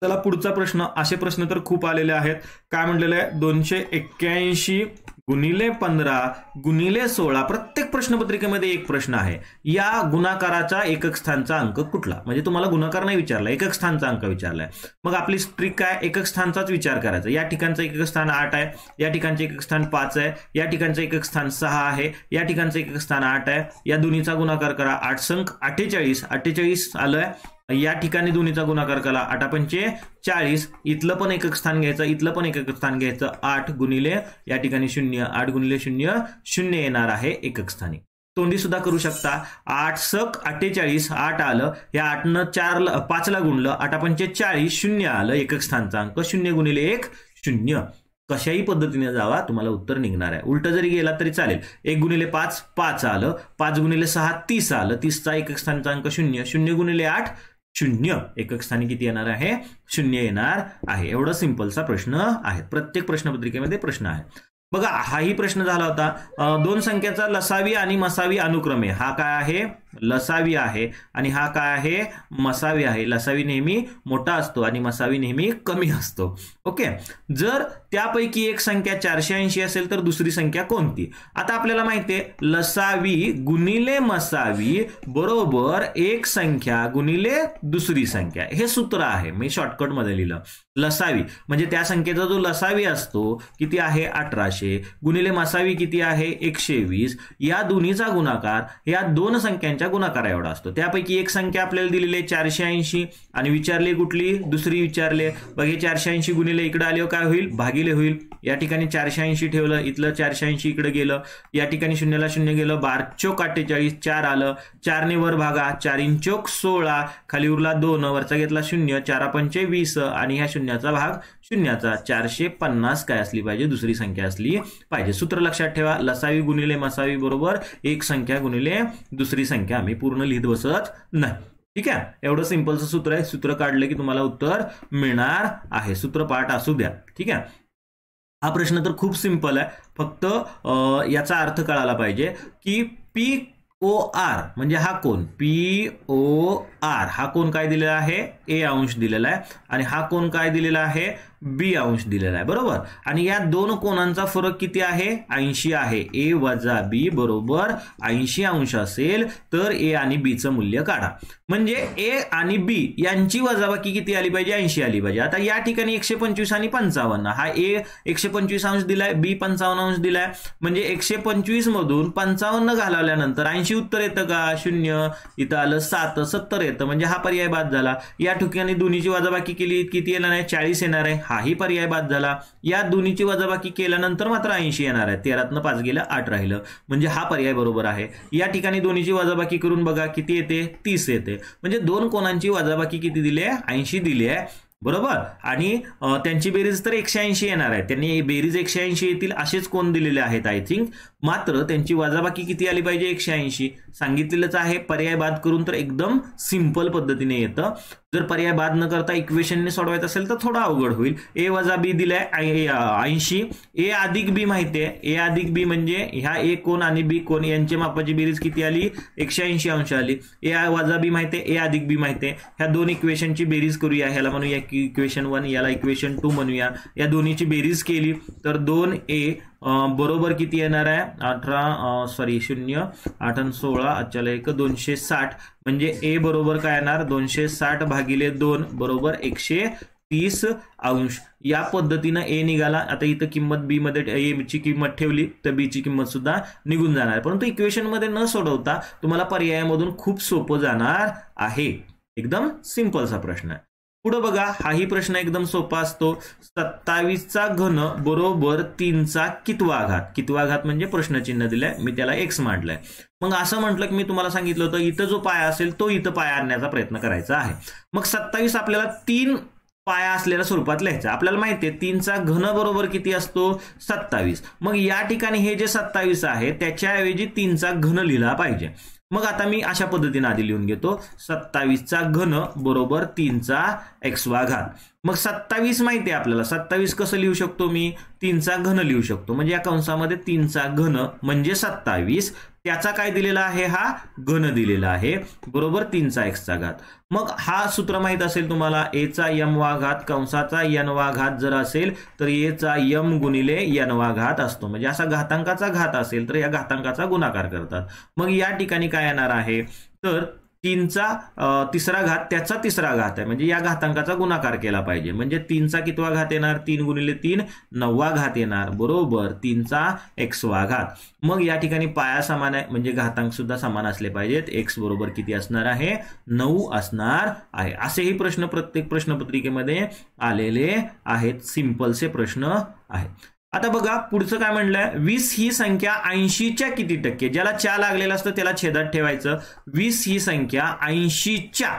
चला पुढचा प्रश्न. असे प्रश्न तर खूप आलेले आहेत. काय म्हटलेलं आहे, 281 × 15 × 16. प्रत्येक प्रश्नपत्रिकेमध्ये एक प्रश्न आहे. या गुणाकाराचा एकक स्थानचा अंक कुठला, म्हणजे तुम्हाला गुणाकार नाही विचारला, एकक स्थानचा अंक विचारलाय. मग आपली ट्रिक काय, एकक स्थानचाच विचार करायचा. या ठिकाणचं एकक स्थान 8 आहे, या ठिकाणचं एकक स्थान 5 आहे, या ठिकाणचं एकक स्थान 6 आहे, या ठिकाणचं एकक स्थान 8 आहे. या दोन्हीचा गुणाकार करा, 8 संख 48 आलंय. या ठिकाणी दोन्हीचा गुणाकार करा, 8×5 = 40. इथलं पण एकक स्थान घ्यायचं, इथलं पण एकक स्थान घ्यायचं. 8 × या ठिकाणी 0, 8 × 0 0 येणार आहे एकक स्थानी. तोंडी सुद्धा करू शकता. 8 संख 48, 8 आलं. या 8नं 5ला गुणलं, 8×5 = 40, 0 आलं एकक स्थानचा अंक. 0 × 1 0. कशाही पद्धतीने जावा, तुम्हाला उत्तर निघणार आहे. उलट जरी गेला तरी चालेल. 1 × 5 5 आलं, 5 × 6 30 आलं. 30चा एकक स्थानचा अंक 0, 0 × 8 0. एकक स्थानी किती येणार आहे, 0 येणार आहे. एवढा सिंपलचा प्रश्न आहे. प्रत्येक प्रश्नपत्रिकेमध्ये प्रश्न आहे. बघा हाही प्रश्न झाला होता. 2 संख्याचा लसावी आणि मसावी अनुक्रमे. हा काय आहे, लसावी आहे, आणि हा काय आहे, मसावी आहे. लसावी नेहमी मोठा असतो आणि मसावी नेहमी कमी असतो. ओके. जर त्यापैकी एक संख्या 480 असेल तर दुसरी संख्या कोणती. आता आपल्याला माहितीये लसावी गुणिले मसावी बरोबर एक संख्या गुणिले दुसरी संख्या, हे सूत्र आहे. मी शॉर्टकट मध्ये लिहिलं. लसावी म्हणजे त्या संख्येचा जो लसावी असतो किती आहे, 1800 गुणिले मसावी किती आहे, 120. या दोन्हीचा गुणाकार या दोन संख्यांच्या गुणाकार एवढा असतो. त्यापैकी एक संख्या आपल्याला दिलेली आहे 480 आणि विचारले कुठली, दुसरी विचारले. बघे 480 गुणिले इकडे आले काय होईल, भागिले होईल. या ठिकाणी 480 ठेवलं, इथलं 480 इकडे गेलं. या ठिकाणी 0ला 0 गेलं, 12 चोक 48, 4 आलं. 4 ने वर भागा, 4 चोक 16, खाली उरला 2, वरचा घेतला 0, 4×5 = 20 आणि ह्या शून्याचा भाग शून्याचा. 450 काय असली पाहिजे, दुसरी संख्या असली पाहिजे. सूत्र लक्षात ठेवा, लसावी गुणिले मसावी बरोबर एक संख्या गुणिले दुसरी संख्या. आम्ही पूर्ण लिहित बसत नाही. ठीक आहे, एवढं सिंपलचं सूत्र आहे. सूत्र काढलं की तुम्हाला उत्तर मिळणार आहे. सूत्र पाठ असू द्या. ठीक आहे. हा प्रश्न तर खूप सिंपल आहे. फक्त याचा अर्थ कळायला पाहिजे की POR म्हणजे हा कोण, POR हा कोण काय दिलेला आहे, A अंश दिलेला आहे, आणि हा कोण काय दिलेला आहे, B अंश दिलेला आहे. बरोबर. आणि या दोन कोणांचा फरक किती आहे, 80 आहे. A वजा B बरोबर 80 अंश असेल तर A आणि B चं मूल्य काढा. म्हणजे A आणि B यांची वजाबाकी किती आली पाहिजे, 80 आली पाहिजे. आता या ठिकाणी 125 आणि 55, हा A 125 अंश दिलाय, B 55 अंश दिलाय. म्हणजे 125 मधून 55 घालवल्यानंतर 80 उत्तर येतं का, 0. इथं आलं 7, 70 येतं. म्हणजे हा पर्याय बाद झाला. या ठिकाणी दोन्हीची वजाबाकी केली किती येणार आहे, 40 येणार आहे. हाही पर्याय बाद झाला. या दोन्हीची वजाबाकी केल्यानंतर मात्र 80 येणार आहे. 13तनं 5 गेलं 8 राहिलं, म्हणजे हा पर्याय बरोबर आहे. या ठिकाणी दोन्हीची वजाबाकी करून बघा किती येते, 30 येते. म्हणजे दोन कोणांची वजाबाकी किती दिली आहे, 80 दिली आहे, बरोबर. आणि त्यांची बेरीज तर 180 येणार आहे. त्यांनी बेरीज 180 येतील असेच कोण दिलेले आहेत आय थिंक. मात्र त्यांची वजाबाकी किती आली पाहिजे, 180. सांगितलेलंच आहे. पर्याय बाद करून तर एकदम सिंपल पद्धतीने येतं. जर पर्याय बाद न करता इक्वेशनने सोडवायचं असेल तर थोडा अवघड होईल. ए वजा बी दिलाय 80, ए अधिक बी माहिती आहे. ए अधिक बी म्हणजे ह्या ए कोण आणि बी कोण यांच्या मापाची बेरीज किती आली, 180 अंश आली. ए वजा बी माहिती आहे, ए अधिक बी माहिती आहे. ह्या दोन इक्वेशनची बेरीज करूया. ह्याला म्हणूया इक्वेशन 1, याला इक्वेशन 2 म्हणूया. या दोन्हीची बेरीज केली तर 2a बरोबर किती येणार आहे, 0 8 आणि 16 अच्चाला 1 260. म्हणजे ए बरोबर काय येणार, 260 भागिले 2 बरोबर 130 अंश. या पद्धतीनं ए निघाला. आता इथं किंमत बी मध्ये ए ची किंमत ठेवली तर बी ची किंमत सुद्धा निघून जाणार. परंतु इक्वेशन मध्ये न सोडवता तुम्हाला पर्यायामधून खूप सोपं जाणार आहे. एकदम सिंपलचा प्रश्न आहे. पुढे बघा, हाही प्रश्न एकदम सोपा असतो. 27चा घन बरोबर 3चा कितवा घात. कितवा घात म्हणजे प्रश्नचिन्ह दिलंय, मी त्याला x मांडलंय. मग असं म्हटलं की मी तुम्हाला सांगितलं होतं इथं जो पाया असेल तो इथं पाया आणण्याचा प्रयत्न करायचा आहे. मग 27 आपल्याला 3 पाया असलेल्या स्वरूपात लिहायचं. आपल्याला माहिती आहे 3चा घन बरोबर किती असतो, 27. मग या ठिकाणी हे जे 27 आहे त्याच्याऐवजी 3चा घन लिहिला पाहिजे. मग आता मी अशा पद्धतीने आधी लिहून घेतो, 27चा घन बरोबर 3चा x घात. मग 27 माहिती आहे आपल्याला, 27 कसं लिहू शकतो मी, 3चा घन लिहू शकतो. म्हणजे या कंसामध्ये 3चा घन म्हणजे 27, त्याचा काय दिलेला आहे, हा घन दिलेला आहे, बरोबर 3चा x घात. मग हा सूत्र माहित असेल तुम्हाला, a चा m वा घात कंसाचा n वा घात जर असेल तर a चा m गुणिले n वा घात असतो. म्हणजे असा घातांकाचा घात असेल तर या घातांकाचा गुणाकार करतात. मग या ठिकाणी काय येणार आहे, तर 3चा तिसरा घात त्याचा तिसरा घात आहे. म्हणजे या घातांकाचा गुणाकार केला पाहिजे. म्हणजे 3चा कितवा घात येणार, 3 गुणिले 3 9वा घात येणार, बरोबर 3चा x घात. मग या ठिकाणी पाया समान आहे म्हणजे घातांक सुद्धा समान असले पाहिजेत. x बरोबर किती असणार आहे, 9 असणार आहे. असेही प्रश्न प्रत्येक प्रश्नपत्रिकेमध्ये आलेले आहेत. सिंपलचे प्रश्न आहेत. आता बघा पुढचं काय म्हणलंय, 20 ही संख्या 80च्या किती टक्के. ज्याला च्या लागलेलं असतं त्याला छेदात ठेवायचं. 20 ही संख्या 80च्या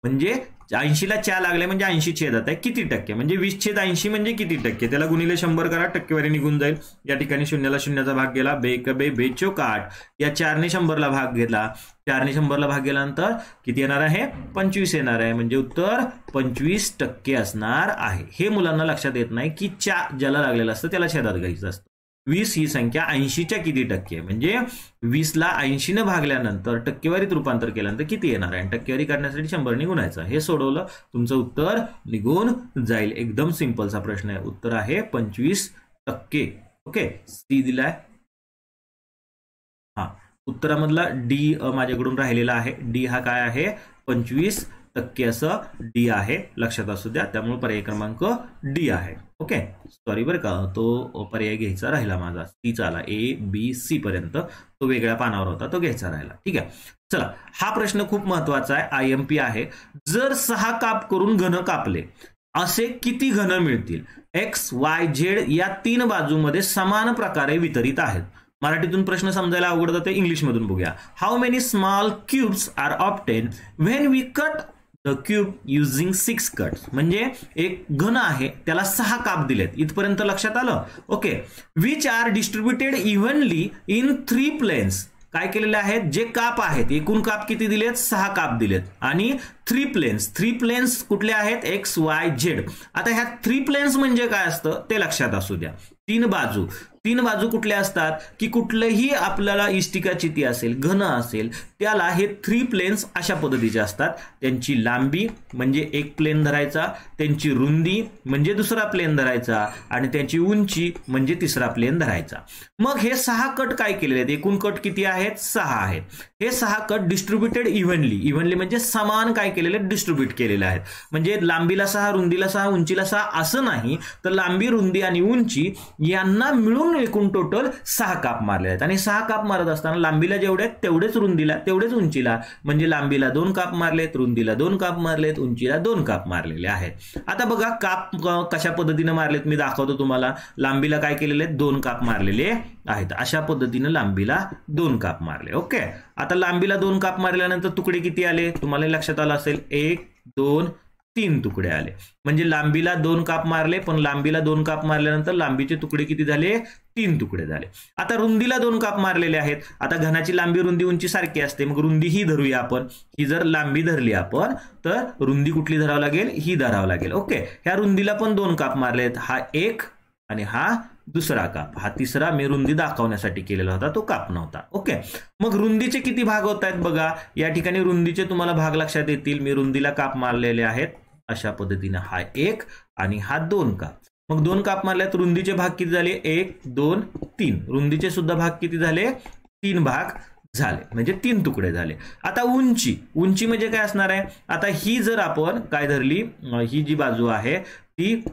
म्हणजे 80ला च्या लागले म्हणजे 80 छेदात आहे, किती टक्के म्हणजे 20/80 म्हणजे किती टक्के. त्याला गुणिले 100 करा, टक्केवारी निघून जाईल. या ठिकाणी शून्याला शून्याचा भाग गेला, बे बे बेचोक 8. या 4ने 100ला भाग घेतला, 4ने 100ला भाग गेल्यानंतर किती येणार आहे, 25 येणार आहे. म्हणजे उत्तर 25% असणार आहे. हे मुलांना लक्षात येत नाही की च्या ज्याला लागलेलं असतं त्याला छेदात घ्यायचं असतं. 20 ही संख्या 80च्या किती टक्के म्हणजे 20ला 80ने भागल्यानंतर टक्केवारीत रूपांतर केल्यानंतर किती येणार आहे. टक्केवारी करण्यासाठी 100ने गुणायचं. हे सोडवलं तुमचं उत्तर निघून जाईल. एकदम सिंपलचा प्रश्न आहे. उत्तर आहे 25%. ओके, सी दिलाय. हा उत्तरामधला डी माझ्याकडून राहिलेला आहे. डी हा काय आहे, 25% असं डी आहे, लक्षात असू द्या. त्यामुळे पर्याय क्रमांक डी आहे. ओके, सॉरी बरं का, तो पर्याय घ्यायचा राहिला माझा. सीचा आला, A-B-C पर्यंत तो वेगळ्या पानावर होता, तो घ्यायचा राहिला. ठीक आहे, चला हा प्रश्न खूप महत्वाचा आहे, IMP आहे. जर 6 काप करून घन कापले असे किती घन मिळतील. X, Y, Z या 3 बाजूमध्ये समान प्रकारे वितरित आहेत. मराठीतून प्रश्न समजायला अवघड जाते, इंग्लिश मधून बघूया. How many small cubes are obtain when we cut the cube using 6 cuts. म्हणजे एक घन आहे त्याला 6 काप दिलेत. इथपर्यंत लक्षात आलं. Okay, which are distributed evenly in 3 planes. काय केलेले आहेत, जे काप आहेत, एकूण काप किती दिलेत, 6 काप दिलेत. आणि 3 प्लेन्स, 3 प्लेन्स कुठले आहेत, X, Y, Z. आता ह्या 3 प्लेन्स म्हणजे काय असतं ते लक्षात असू द्या. 3 बाजू, 3 बाजू कुठल्या असतात की कुठलेही आपल्याला इष्टिकाची ती असेल, घन असेल, त्याला हे 3 प्लेन्स अशा पद्धतीचे असतात. त्यांची लांबी म्हणजे एक प्लेन धरायचा, त्यांची रुंदी म्हणजे दुसरा प्लेन धरायचा, आणि त्यांची उंची म्हणजे तिसरा प्लेन धरायचा. मग हे 6 कट काय केलेले आहेत, एकूण कट किती आहेत, 6 आहेत. हे 6 कट डिस्ट्रीब्युटेड इव्हनली, इव्हनली म्हणजे समान काय केलेले, डिस्ट्रीब्यूट केलेले आहेत. म्हणजे लांबीला 6, रुंदीला 6, उंचीला 6 असं नाही, तर लांबी, रुंदी आणि उंची यांना मिळून एकूण टोटल 6 काप मारले आहेत आणि 6 काप मारत असताना लांबीला जेवढे आहेत तेवढेच रुंदीला तेवढेच उंचीला, म्हणजे लांबीला 2 काप मारलेत, रुंदीला 2 काप मारलेत, उंचीला 2 काप मारलेले आहेत. आता बघा काप कशा पद्धतीने मारलेत मी दाखवतो तुम्हाला. लांबीला काय केलेले आहेत, 2 काप मारलेले आहेत. अशा पद्धतीने लांबीला 2 काप मारले. ओके, आता लांबीला 2 काप मारल्यानंतर तुकडे किती आले तुम्हाला लक्षात आलं असेल, 1 2 3 तुकडे आले. म्हणजे लांबीला 2 काप मारले, पण लांबीला 2 काप मारल्यानंतर लांबीचे तुकडे किती झाले, 3 तुकडे झाले. आता रुंदीला 2 काप मारलेले आहेत. आता घनाची लांबी रुंदी उंची सारखी असते, मग रुंदी ही धरूया आपण. ही जर लांबी धरली आपण तर रुंदी कुठली धरावं लागेल, ही धरावं लागेल. ओके, ह्या रुंदीला पण 2 काप मारले आहेत. हा एक आणि हा दुसरा काप, हा तिसरा मी रुंदी दाखवण्यासाठी केलेला होता, तो काप नव्हता. ओके, मग रुंदीचे किती भाग होत आहेत बघा. या ठिकाणी रुंदीचे तुम्हाला भाग लक्षात येतील. मी रुंदीला काप मारलेले आहेत अशा पद्धतीने. हा 1 आणि हा 2 काप. मग 2 काप मारल्यात, रुंदीचे भाग किती झाले, 1 2 3. रुंदीचे सुद्धा भाग किती झाले, 3 भाग झाले, म्हणजे 3 तुकडे झाले. आता उंची, उंची म्हणजे काय असणार आहे. आता ही जर आपण काय धरली, ही जी बाजू आहे ती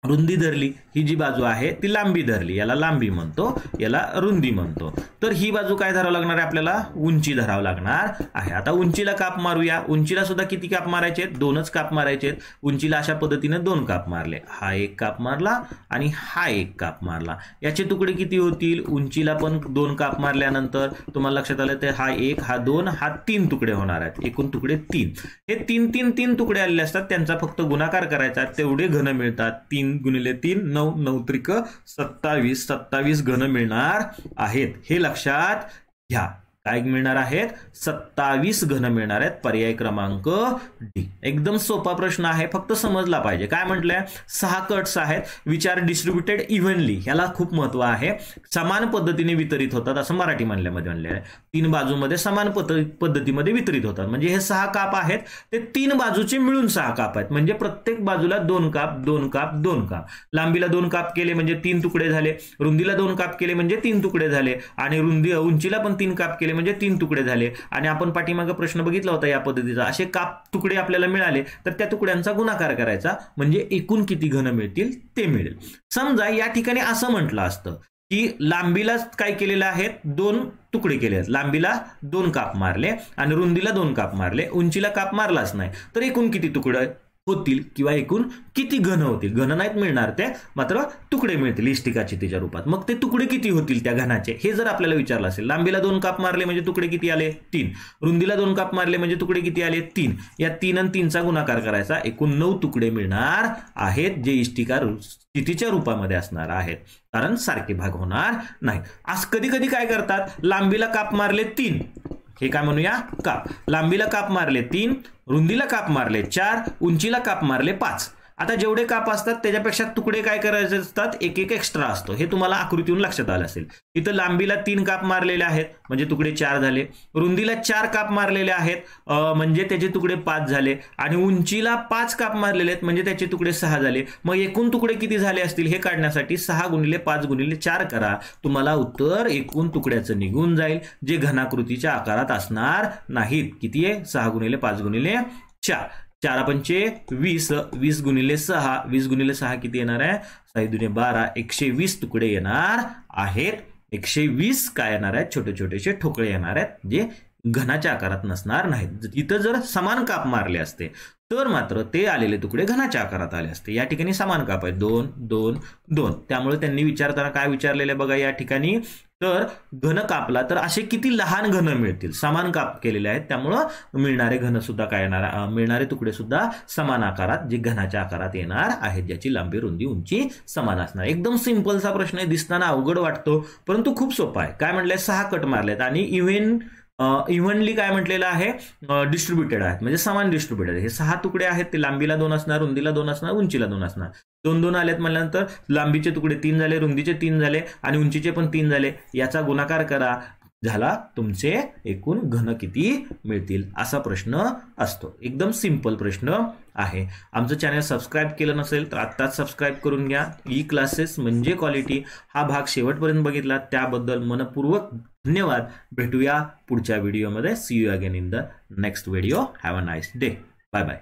रुंदी धरली, ही जी बाजू आहे ती लांबी धरली, याला लांबी म्हणतो, याला रुंदी म्हणतो. तर ही बाजू काय धरावं लागणार आहे आपल्याला, उंची धरावं लागणार आहे. आता उंचीला काप मारूया. उंचीला सुद्धा किती काप मारायचे आहेत, 2च काप मारायचे आहेत. उंचीला अशा पद्धतीने 2 काप मारले. हा 1 काप मारला आणि हा 1 काप मारला. याचे तुकडे किती होतील, उंचीला पण 2 काप मारल्यानंतर तुम्हाला लक्षात आलं तर हा 1 हा 2 हा 3 तुकडे होणार आहेत. एकूण तुकडे 3. हे 3 3 3 तुकडे आलेले असतात, त्यांचा फक्त गुणाकार करायचा, तेवढे घन मिळतात. 3 गुणिले 3 9 9 त्रिक 27 27 घन मिळणार आहेत. हे लक्षात घ्या. काय मिळणार आहेत, 27 घन मिळणार आहेत. पर्याय क्रमांक डी. एकदम सोपा प्रश्न आहे, फक्त समजला पाहिजे. काय म्हटलंय, 6 कट्स आहेत विच आर डिस्ट्रीब्युटेड इव्हनली. ह्याला खूप महत्व आहे. समान पद्धतीने वितरित होतात असं मराठी म्हणल्यामध्ये म्हणलेलं आहे. 3 बाजूमध्ये समान पद्धतीमध्ये वितरित होतात. म्हणजे हे 6 काप आहेत ते 3 बाजूचे मिळून 6 काप आहेत. म्हणजे प्रत्येक बाजूला 2 काप 2 काप 2 काप. लांबीला 2 काप केले म्हणजे 3 तुकडे झाले. रुंदीला 2 काप केले म्हणजे 3 तुकडे झाले. आणि उंचीला पण 3 काप केले म्हणजे 3 तुकडे झाले. आणि आपण पाठीमागे प्रश्न बघितला होता या पद्धतीचा. असे काप तुकडे आपल्याला मिळाले तर त्या तुकड्यांचा गुणाकार करायचा, म्हणजे एकूण किती घन मिळतील ते मिळेल. समजा या ठिकाणी असं म्हटलं असतं की लांबीला काय केलेलं आहे, 2 तुकडे केले आहेत. लांबीला 2 काप मारले आणि रुंदीला 2 काप मारले, उंचीला काप मारलाच नाही, तर एकूण किती तुकडे होतील किंवा एकूण किती घन होतील. घन नाहीत मिळणार ते, मात्र तुकडे मिळतील इष्टिकाचितीच्या रूपात. मग ते तुकडे किती होतील त्या घनाचे, हे जर आपल्याला विचारलं असेल. लांबीला 2 काप मारले म्हणजे तुकडे किती आले, 3. रुंदीला 2 काप मारले म्हणजे तुकडे किती आले, 3. या 3 आणि 3चा गुणाकार करायचा, एकूण 9 तुकडे मिळणार आहेत, जे इष्टिका चितीच्या रूपामध्ये असणार आहेत, कारण सारखे भाग होणार नाहीत. आज कधी कधी काय करतात, लांबीला काप मारले 3, हे काय म्हणूया काप. लांबीला काप मारले 3, रुंदीला काप मारले 4, उंचीला काप मारले 5. आता जेवढे काप असतात त्याच्यापेक्षा तुकडे काय करायचे असतात, एक एक एक्स्ट्रा असतो. हे तुम्हाला आकृतीवरून लक्षात आलं असेल. इथं लांबीला 3 काप मारलेले आहेत म्हणजे तुकडे 4 झाले. रुंदीला 4 काप मारलेले आहेत म्हणजे त्याचे तुकडे 5 झाले. आणि उंचीला 5 काप मारलेले आहेत म्हणजे त्याचे तुकडे 6 झाले. मग एकूण तुकडे किती झाले असतील हे काढण्यासाठी 6 गुणिले 5 गुणिले 4 करा. तुम्हाला उत्तर एकूण तुकड्याचं निघून जाईल, जे घनाकृतीच्या आकारात असणार नाहीत. किती आहे, 6 गुणिले 5 गुणिले 4. 4 पंचे 20, 20 गुणिले 6, 20 गुणिले 6 किती येणार आहे, 6 दुने 12, 120 तुकडे येणार आहेत. 120 काय येणार आहेत, छोटे छोटेसे ठोकळे येणार आहेत, जे घनाच्या आकारात नसणार नाहीत. इथं जर समान काप मारले असते तर मात्र ते आलेले तुकडे घनाच्या आकारात आले असते. या ठिकाणी समान काप आहे 2 2 2, त्यामुळे त्यांनी विचारताना काय विचारलेले बघा या ठिकाणी, तर घन कापला तर असे किती लहान घन मिळतील. समान काप केलेले आहेत त्यामुळं मिळणारे घन सुद्धा काय येणार, मिळणारे तुकडे सुद्धा समान आकारात, जे घनाच्या आकारात येणार आहेत, ज्याची लांबी रुंदी उंची समान असणार. एकदम सिंपलचा प्रश्न आहे, दिसताना अवघड वाटतो परंतु खूप सोपा आहे. काय म्हटलंय, 6 कट मारलेत आणि इव्हनली काय म्हटलेलं आहे, डिस्ट्रीब्युटेड आहेत म्हणजे समान डिस्ट्रीब्युटेड. हे 6 तुकडे आहेत, ते लांबीला 2 असणार, रुंदीला 2 असणार, उंचीला 2 असणार. 2 2 आलेत म्हटल्यानंतर लांबीचे तुकडे 3 झाले, रुंदीचे 3 झाले आणि उंचीचे पण 3 झाले. याचा गुणाकार करा, झाला तुमचे एकूण घन किती मिळतील, असा प्रश्न असतो. एकदम सिंपल प्रश्न आहे. आमचं चॅनल सबस्क्राईब केलं नसेल तर आत्ताच सबस्क्राईब करून घ्या. ई क्लासेस म्हणजे क्वालिटी हा भाग शेवटपर्यंत बघितला त्याबद्दल मनपूर्वक धन्यवाद. भेटूया पुढच्या व्हिडिओमध्ये. See you again in the next video. Have a nice day. Bye bye.